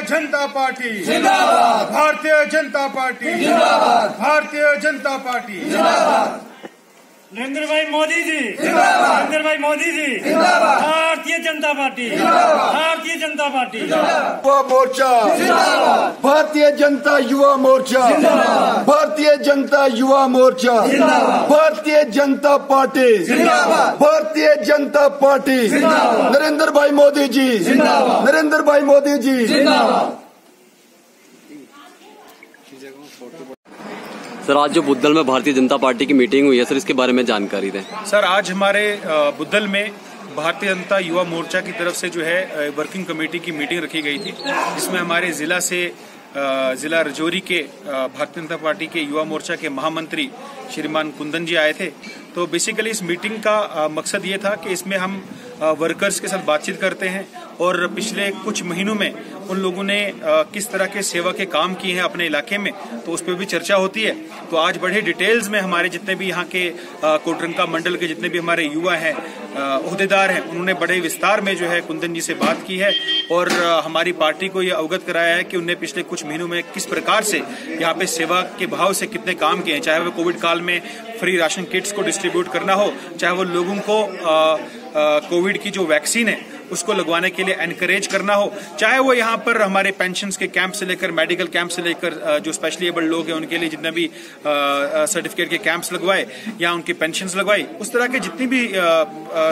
जनता party जिंदाबाद, Bharatiya Janata party जिंदाबाद, Bharatiya Janata party जिंदाबाद, नरेंद्र भाई मोदी जी जिंदाबाद, नरेंद्र भाई मोदी जी जिंदाबाद, भारतीय जनता पार्टी जिंदाबाद, भारतीय जनता पार्टी युवा मोर्चा जिंदाबाद, भारतीय जनता युवा मोर्चा जिंदाबाद, भारतीय जनता युवा मोर्चा जिंदाबाद, भारतीय जनता पार्टी जिंदाबाद, भारतीय जनता पार्टी जिंदाबाद, नरेंद्र भाई मोदी जी जिंदाबाद, नरेंद्र भाई मोदी जी जिंदाबाद। सर, आज जो बुद्धल में भारतीय जनता पार्टी की मीटिंग हुई है सर, इसके बारे में जानकारी दें। सर, आज हमारे बुद्धल में भारतीय जनता युवा मोर्चा की तरफ से जो है वर्किंग कमेटी की मीटिंग रखी गई थी, जिसमें हमारे जिला रजौरी के भारतीय जनता पार्टी के युवा मोर्चा के महामंत्री श्रीमान कुंदन जी आए थे। तो बेसिकली इस मीटिंग का मकसद ये था कि इसमें हम वर्कर्स के साथ बातचीत करते हैं और पिछले कुछ महीनों में उन लोगों ने किस तरह के सेवा के काम किए हैं अपने इलाके में, तो उस पर भी चर्चा होती है। तो आज बड़े डिटेल्स में हमारे जितने भी यहाँ के कोटरंका मंडल के जितने भी हमारे युवा हैं, ओहदेदार हैं, उन्होंने बड़े विस्तार में जो है कुंदन जी से बात की है और हमारी पार्टी को यह अवगत कराया है कि उन्हें पिछले कुछ महीनों में किस प्रकार से यहाँ पे सेवा के भाव से कितने काम किए हैं, चाहे वो कोविड काल में फ्री राशन किट्स को डिस्ट्रीब्यूट करना हो, चाहे वो लोगों को कोविड की जो वैक्सीन है उसको लगवाने के लिए एनकरेज करना हो, चाहे वो यहाँ पर हमारे पेंशन्स के कैंप से लेकर मेडिकल कैंप से लेकर जो स्पेशली एबल्ड लोग हैं उनके लिए जितने भी सर्टिफिकेट के कैंप्स लगवाए या उनकी पेंशन्स लगवाई, उस तरह के जितनी भी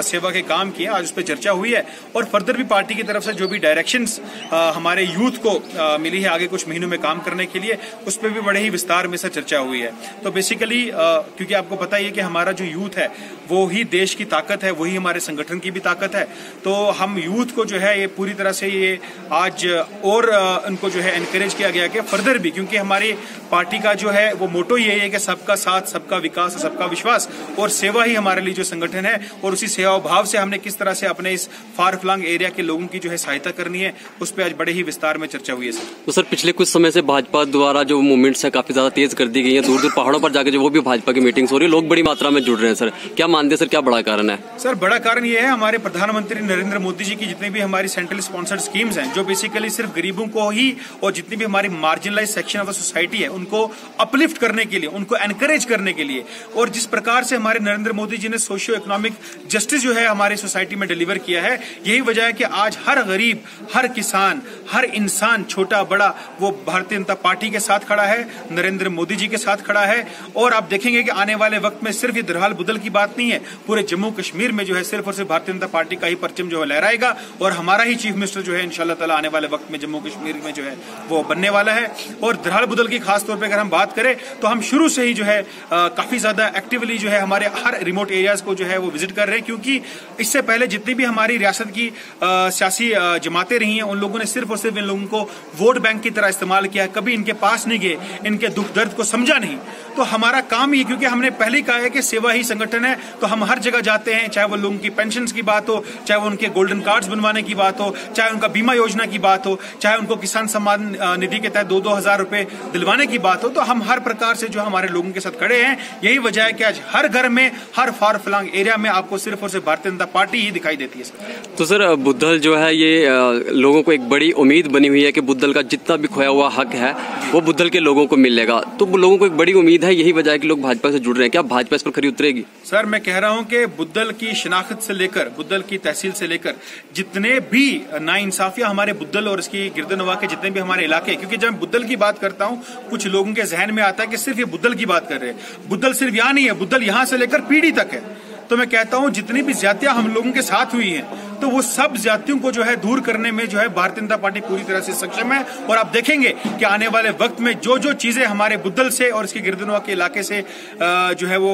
सेवा के काम किए आज उस पर चर्चा हुई है। और फर्दर भी पार्टी की तरफ से जो भी डायरेक्शंस हमारे यूथ को मिली है आगे कुछ महीनों में काम करने के लिए, उस पर भी बड़े ही विस्तार में से चर्चा हुई है। तो बेसिकली क्योंकि आपको पता ही है कि हमारा जो यूथ है वो ही देश की ताकत है, वही हमारे संगठन की भी ताकत है। तो हम यूथ को जो है ये पूरी तरह से ये आज और उनको जो है एनकरेज किया गया कि फर्दर भी, क्योंकि हमारी पार्टी का जो है वो मोटो यही है कि सबका साथ, सबका विकास, सबका विश्वास और सेवा ही हमारे लिए जो संगठन है, और उसी सेवा भाव से हमने किस तरह से अपने इस फार फ्लंग एरिया के लोगों की जो है सहायता करनी है, उस पर आज बड़े ही विस्तार में चर्चा हुई है सर। तो सर, पिछले कुछ समय से भाजपा द्वारा जो मूवमेंट्स है काफी ज्यादा तेज कर दी गई है, दूर दूर पहाड़ों पर जाकर जो वो भी भाजपा की मीटिंग्स हो रही है, लोग बड़ी मात्रा में जुड़ रहे हैं सर, क्या मानते हैं सर, क्या बड़ा कारण है? सर, बड़ा कारण ये है हमारे प्रधानमंत्री नरेंद्र मोदी जी की जितनी भी हमारी सेंट्रल स्पॉन्सर्ड स्कीम्स हैं, जो बेसिकली सिर्फ गरीबों को ही और जितनी भी हमारी marginalize section of the society है उनको अपलिफ्ट करने के लिए, उनको एनकरेज करने के लिए, और जिस प्रकार से हमारे नरेंद्र मोदी जी ने सोशियो इकोनॉमिक जस्टिस जो है हमारी सोसाइटी में डिलीवर किया है, यही वजह है कि आज हर गरीब, हर किसान, हर इंसान, छोटा बड़ा, वो भारतीय जनता पार्टी के साथ खड़ा है, नरेंद्र मोदी जी के साथ खड़ा है। और आप देखेंगे कि आने वाले वक्त में सिर्फ ये दरहाल बुद्धल की बात नहीं है, पूरे जम्मू कश्मीर में जो है सिर्फ और सिर्फ भारतीय जनता पार्टी का ही परचम जो है लहराएगा और हमारा ही चीफ मिनिस्टर जो है इंशाल्लाह ताला आने वाले वक्त में जम्मू कश्मीर में जो है वो बनने वाला है। और दरहाल बुद्धल की खास तौर पे अगर हम बात करें तो हम शुरू से ही जो है काफी ज्यादा एक्टिवली जो है हमारे हर रिमोट एरियाज को जो है वो विजिट कर रहे हैं, क्योंकि इससे पहले जितनी भी हमारी रियासत की सियासी जमातें रही हैं उन लोगों ने सिर्फ और सिर्फ इन लोगों को वोट बैंक की तरह इस्तेमाल किया, कभी इनके पास नहीं गए, इनके दुख दर्द को समझा नहीं। तो हमारा काम ही, क्योंकि हमने पहले ही कहा है कि सेवा ही संगठन है, तो हम हर जगह जाते हैं, चाहे वो लोगों की पेंशन की बात हो, चाहे वो उनके गोल्डन कार्ड्स बनवाने की बात हो, चाहे उनका बीमा योजना की बात हो, चाहे उनको किसान सम्मान निधि के तहत 2-2 हजार रुपए दिलवाने की बात हो, तो हम हर प्रकार से जो हमारे लोगों के साथ खड़े हैं। यही वजह है कि आज हर घर में, हर फार फ्लंग एरिया में आपको सिर्फ और सिर्फ भारतीय जनता पार्टी ही दिखाई देती है सर। तो सर, बुद्धल जो है ये लोगों को एक बड़ी उम्मीद बनी हुई है कि बुद्धल का जितना भी खोया हुआ हक है वो बुद्धल के लोगों को मिलेगा, तो लोगों को एक बड़ी उम्मीद है, यही वजह है कि लोग भाजपा से जुड़ रहे हैं। क्या भाजपा इस पर खरी उतरेगी? सर, मैं कह रहा हूं कि बुद्धल की शिनाख्त से लेकर, बुद्धल की तहसील से लेकर जितने भी नाइंसाफियां हमारे बुद्धल और इसकी गिरदनवा के जितने भी हमारे इलाके, क्योंकि जब बुद्धल की बात करता हूं कुछ लोगों के जहन में आता है कि सिर्फ ये बुद्धल की बात कर रहे हैं। बुद्धल सिर्फ यहाँ नहीं है, बुद्धल यहाँ से लेकर पीढ़ी तक है। तो मैं कहता हूं जितनी भी ज्यादतियां हम लोगों के साथ हुई हैं, तो वो सब ज्यादतियों को जो है दूर करने में जो है भारतीय जनता पार्टी पूरी तरह से सक्षम है। और आप देखेंगे कि आने वाले वक्त में जो जो चीजें हमारे बुद्धल से और इसके गिरदनवा के इलाके से जो है वो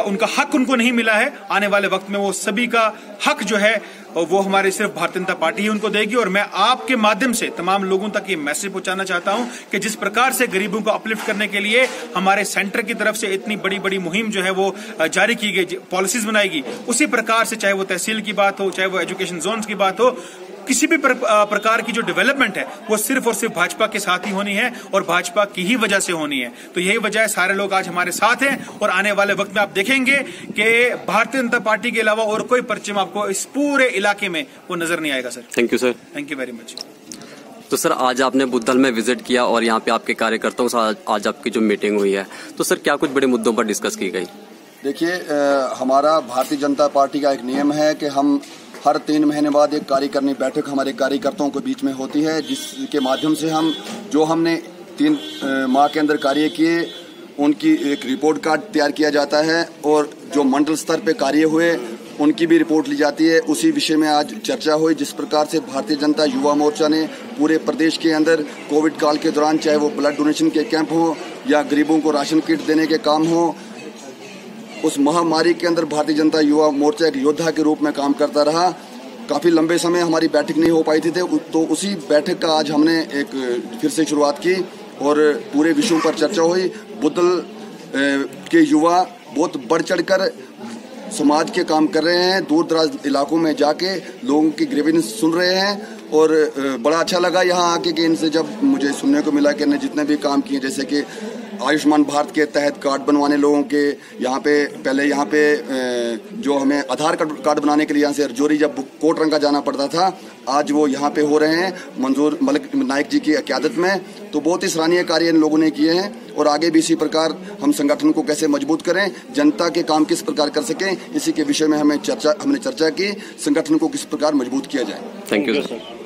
उनका हक उनको नहीं मिला है, आने वाले वक्त में वो सभी का हक जो है वो हमारे सिर्फ भारतीय जनता पार्टी ही उनको देगी। और मैं आपके माध्यम से तमाम लोगों तक ये मैसेज पहुंचाना चाहता हूं कि जिस प्रकार से गरीबों को अपलिफ्ट करने के लिए हमारे सेंटर की तरफ से इतनी बड़ी बड़ी मुहिम जो है वो जारी की गई, पॉलिसीज बनाएगी, उसी प्रकार से चाहे वो तहसील की बात हो, चाहे वो एजुकेशन जोन्स की बात हो, किसी भी प्रकार की जो डेवलपमेंट है वो सिर्फ और सिर्फ भाजपा के साथ ही होनी है और भाजपा की ही वजह से होनी है। तो यही वजह है सारे लोग आज हमारे साथ हैं और आने वाले वक्त में आप देखेंगे कि भारतीय जनता पार्टी के अलावा और कोई परचम आपको इस पूरे इलाके में वो नजर नहीं आएगा sir. Thank you sir. Thank you very much. तो सर आज आपने बुद्धल में विजिट किया और यहाँ पे आपके कार्यकर्ताओं से आज आपकी जो मीटिंग हुई है, तो सर क्या कुछ बड़े मुद्दों पर डिस्कस की गई? देखिए, हमारा भारतीय जनता पार्टी का एक नियम है कि हम हर 3 महीने बाद एक कार्यकारिणी बैठक हमारे कार्यकर्ताओं के बीच में होती है, जिसके माध्यम से हम जो हमने 3 माह के अंदर कार्य किए उनकी एक रिपोर्ट कार्ड तैयार किया जाता है और जो मंडल स्तर पे कार्य हुए उनकी भी रिपोर्ट ली जाती है। उसी विषय में आज चर्चा हुई। जिस प्रकार से भारतीय जनता युवा मोर्चा ने पूरे प्रदेश के अंदर कोविड काल के दौरान, चाहे वो ब्लड डोनेशन के कैंप हो या गरीबों को राशन किट देने के काम हो, उस महामारी के अंदर भारतीय जनता युवा मोर्चा एक योद्धा के रूप में काम करता रहा। काफ़ी लंबे समय हमारी बैठक नहीं हो पाई थी, तो उसी बैठक का आज हमने एक फिर से शुरुआत की और पूरे विषयों पर चर्चा हुई। बुद्धल के युवा बहुत बढ़ चढ़कर समाज के काम कर रहे हैं, दूर दराज इलाकों में जाके लोगों की ग्रीवेंस सुन रहे हैं और बड़ा अच्छा लगा यहाँ आके कि इनसे जब मुझे सुनने को मिला कि इन्होंने जितने भी काम किए, जैसे कि आयुष्मान भारत के तहत कार्ड बनवाने लोगों के, यहाँ पे पहले यहाँ पे जो हमें आधार कार्ड बनाने के लिए यहाँ से रजौरी जब कोटरंगा जाना पड़ता था, आज वो यहाँ पे हो रहे हैं मंजूर मलिक नायक जी की क़यादत में। तो बहुत ही सराहनीय कार्य इन लोगों ने किए हैं और आगे भी इसी प्रकार हम संगठन को कैसे मजबूत करें, जनता के काम किस प्रकार कर सकें, इसी के विषय में हमने चर्चा की, संगठन को किस प्रकार मजबूत किया जाए। Thank you sir.